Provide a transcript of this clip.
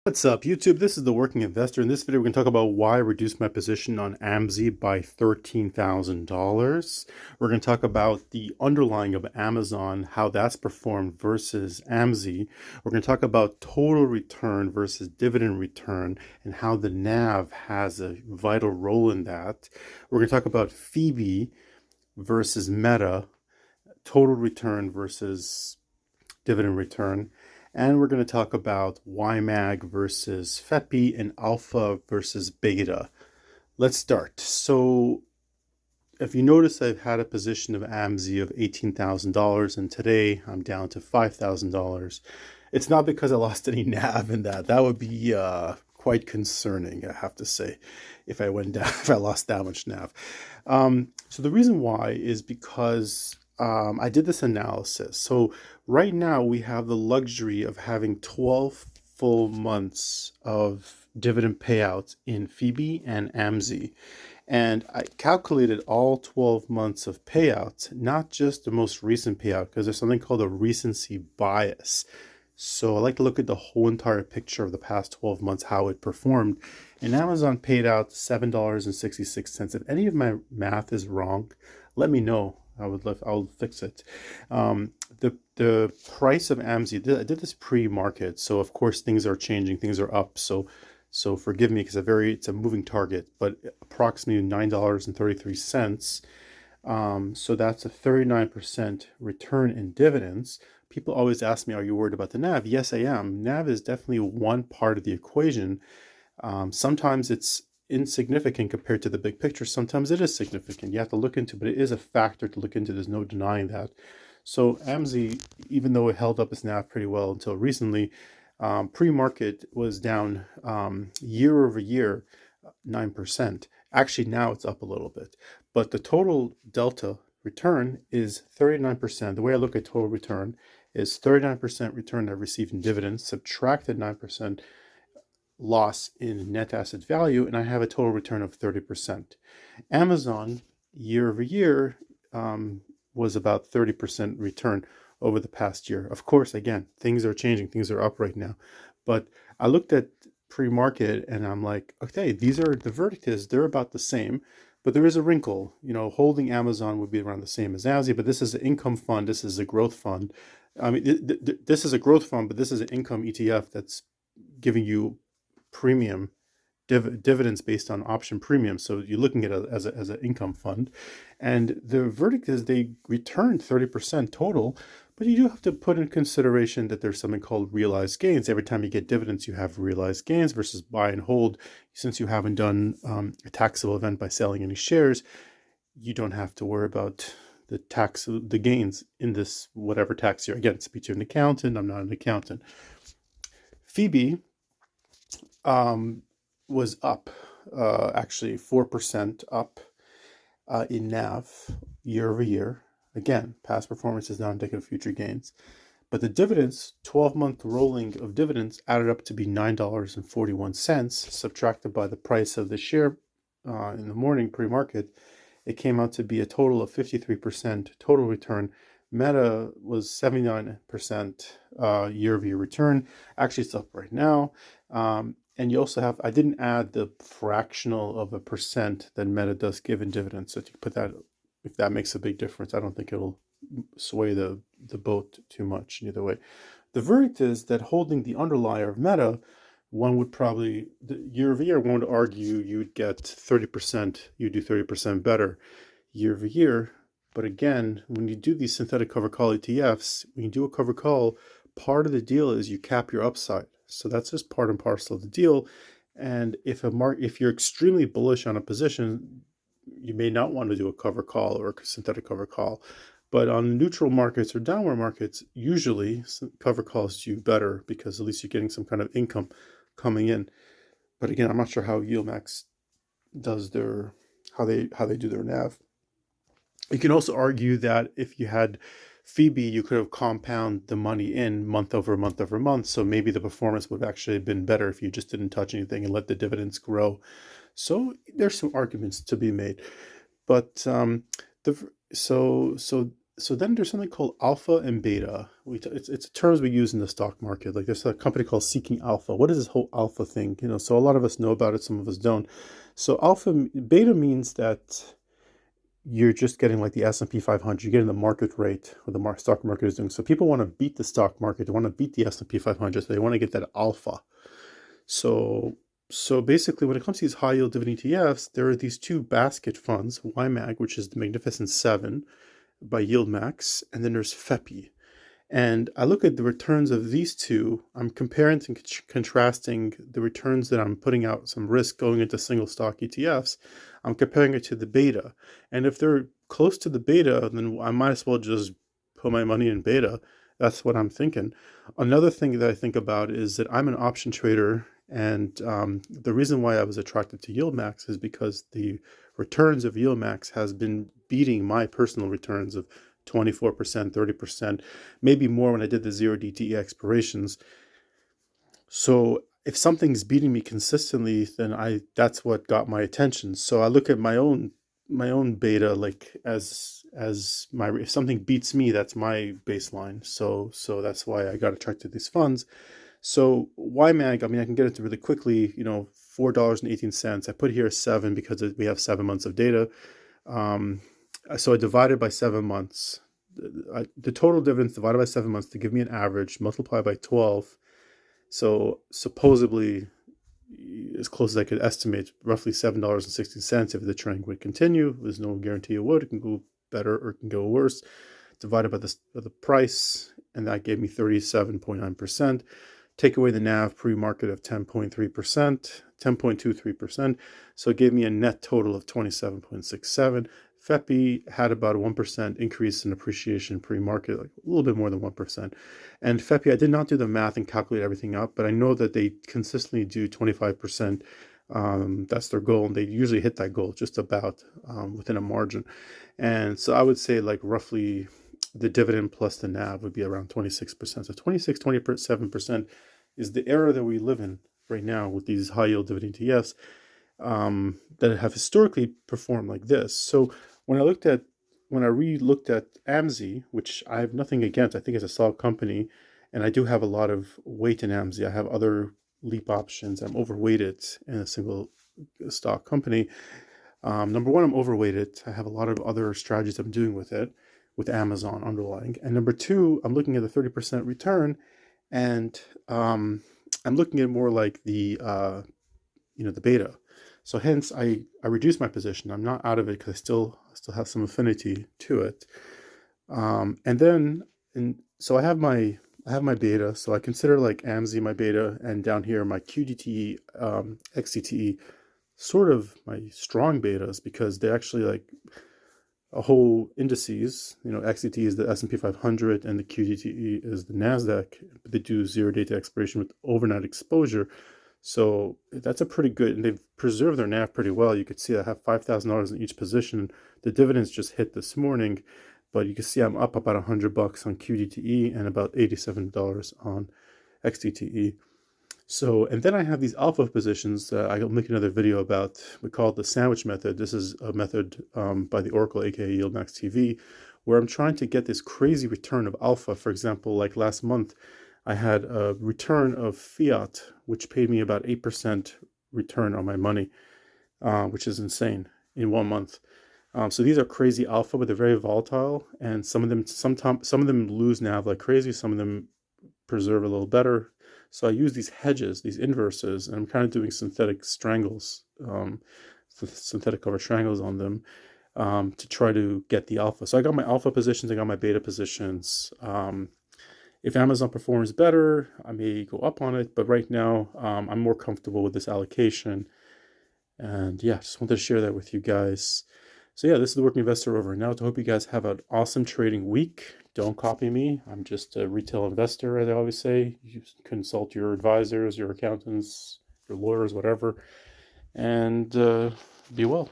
What's up, YouTube? This is the Working Investor. In this video, we're going to talk about why I reduced my position on AMZY by $13,000. We're going to talk about the underlying of Amazon, how that's performed versus AMZY. We're going to talk about total return versus dividend return and how the NAV has a vital role in that. We're going to talk about FBY versus META, total return versus dividend return. And we're going to talk about YMAG versus FEPI and alpha versus beta. Let's start. So if you notice, I've had a position of AMZY of $18,000 and today I'm down to $5,000. It's not because I lost any NAV in that. That would be quite concerning, I have to say, if I went down, if I lost that much NAV. So the reason why is because I did this analysis. So right now we have the luxury of having 12 full months of dividend payouts in FBY and AMZY. And I calculated all 12 months of payouts, not just the most recent payout, because there's something called a recency bias. So I like to look at the whole entire picture of the past 12 months, how it performed. And Amazon paid out $7.66. If any of my math is wrong, let me know. I'll fix it. The price of AMZY, I did this pre-market, so of course things are changing, things are up. So forgive me because it's a moving target, but approximately $9.33. So that's a 39% return in dividends. People always ask me, are you worried about the NAV? Yes, I am. NAV is definitely one part of the equation. Sometimes it's insignificant compared to the big picture. Sometimes it is significant. You have to look into, but it is a factor to look into. There's no denying that. So AMZY, even though it held up its NAV pretty well until recently, pre-market was down year over year 9%. Actually, now it's up a little bit, but the total delta return is 39%. The way I look at total return is 39% return I've received in dividends, subtracted 9% loss in net asset value, and I have a total return of 30%. Amazon year over year was about 30% return over the past year. Of course, again, things are changing, things are up right now, but I looked at pre-market and I'm like, okay, the verdict is they're about the same, but there is a wrinkle. Holding Amazon would be around the same as AMZY, but this is an income fund, this is a growth fund. I mean, this is a growth fund, but this is an income ETF that's giving you premium dividends based on option premium. So you're looking at it as an income fund. And the verdict is they returned 30% total, but you do have to put in consideration that there's something called realized gains. Every time you get dividends, you have realized gains versus buy and hold. Since you haven't done a taxable event by selling any shares, you don't have to worry about the gains in this whatever tax year. Again, speak to an accountant. I'm not an accountant. FBY was up, actually 4% up in NAV year over year. Again, past performance is not indicative of future gains. But the dividends, 12-month rolling of dividends, added up to be $9.41, subtracted by the price of the share in the morning pre-market. It came out to be a total of 53% total return. Meta was 79% year-over-year return. Actually, it's up right now. And you also have, I didn't add the fractional of a percent that Meta does give in dividends. So if you put that, if that makes a big difference, I don't think it'll sway the boat too much either way. The verdict is that holding the underlier of Meta, one would probably, year over year, one would argue you'd get 30%, you do 30% better year over year. But again, when you do these synthetic cover call ETFs, when you do a cover call, part of the deal is you cap your upside. So that's just part and parcel of the deal. And if you're extremely bullish on a position, you may not want to do a cover call or a synthetic cover call. But on neutral markets or downward markets, usually cover calls do better because at least you're getting some kind of income coming in. But again, I'm not sure how YieldMax does how they do their NAV. You can also argue that if you had FBY, you could have compound the money in month over month over month. So maybe the performance would have actually been better if you just didn't touch anything and let the dividends grow. So there's some arguments to be made. But So then there's something called alpha and beta. It's terms we use in the stock market. Like there's a company called Seeking Alpha. What is this whole alpha thing? So a lot of us know about it, some of us don't. So beta means that you're just getting like the S&P 500. You're getting the market rate, or the stock market is doing. So people want to beat the stock market. They want to beat the S&P 500. So they want to get that alpha. So basically, when it comes to these high yield dividend ETFs, there are these two basket funds: YMAG, which is the Magnificent Seven by YieldMax, and then there's FEPI. And I look at the returns of these two. I'm comparing and contrasting the returns that I'm putting out some risk going into single stock ETFs. I'm comparing it to the beta. And if they're close to the beta, then I might as well just put my money in beta. That's what I'm thinking. Another thing that I think about is that I'm an option trader. And the reason why I was attracted to YieldMax is because the returns of YieldMax has been beating my personal returns of 24%, 30%, maybe more when I did the 0DTE expirations. So if something's beating me consistently, then that's what got my attention. So I look at my own beta like as my, if something beats me, that's my baseline. So that's why I got attracted to these funds. So YMAG, I mean, I can get into really quickly, $4.18. I put here 7 because we have 7 months of data. So I divided by 7 months. The total dividends divided by 7 months to give me an average, multiply by 12. So supposedly, as close as I could estimate, roughly $7.60 if the trend would continue. There's no guarantee it would. It can go better or it can go worse. Divided by the price, and that gave me 37.9%. Take away the NAV pre-market of 10.3%, 10.23%. So it gave me a net total of 27.67. FEPI had about a 1% increase in appreciation pre-market, like a little bit more than 1%. And FEPI, I did not do the math and calculate everything up, but I know that they consistently do 25%. That's their goal, and they usually hit that goal just about within a margin. And so I would say like roughly the dividend plus the NAV would be around 26%. So 26, 27% is the era that we live in right now with these high yield dividend ETFs that have historically performed like this. So when I re-looked at AMZY, which I have nothing against, I think it's a solid company, and I do have a lot of weight in AMZY. I have other LEAP options. I'm overweighted in a single stock company. Number one, I'm overweighted. I have a lot of other strategies I'm doing with it, with Amazon underlying. And number two, I'm looking at the 30% return, and I'm looking at more like the beta. So hence, I reduced my position. I'm not out of it because I still have some affinity to it. So I have my beta. So I consider like AMZY my beta, and down here my QDTE, XDTE, sort of my strong betas, because they actually like a whole indices. XDT is the S&P 500 and the QDTE is the NASDAQ. They do 0 data expiration with overnight exposure. So that's a pretty good, and they've preserved their NAV pretty well. You could see I have $5,000 in each position. The dividends just hit this morning, but you can see I'm up about $100 on QDTE and about $87 on XDTE. So, and then I have these alpha positions that I'll make another video about. We call it the sandwich method. This is a method by the Oracle, aka YieldMax TV, where I'm trying to get this crazy return of alpha. For example, like last month, I had a return of fiat, which paid me about 8% return on my money, which is insane in 1 month. So these are crazy alpha, but they're very volatile, and some of them lose NAV like crazy. Some of them preserve a little better. So I use these hedges, these inverses, and I'm kind of doing synthetic strangles, synthetic cover strangles on them to try to get the alpha. So I got my alpha positions, I got my beta positions. If Amazon performs better, I may go up on it, but right now I'm more comfortable with this allocation. And yeah, just wanted to share that with you guys. So yeah, this is the Working Investor over and out. I hope you guys have an awesome trading week. Don't copy me. I'm just a retail investor, as I always say. You consult your advisors, your accountants, your lawyers, whatever, and be well.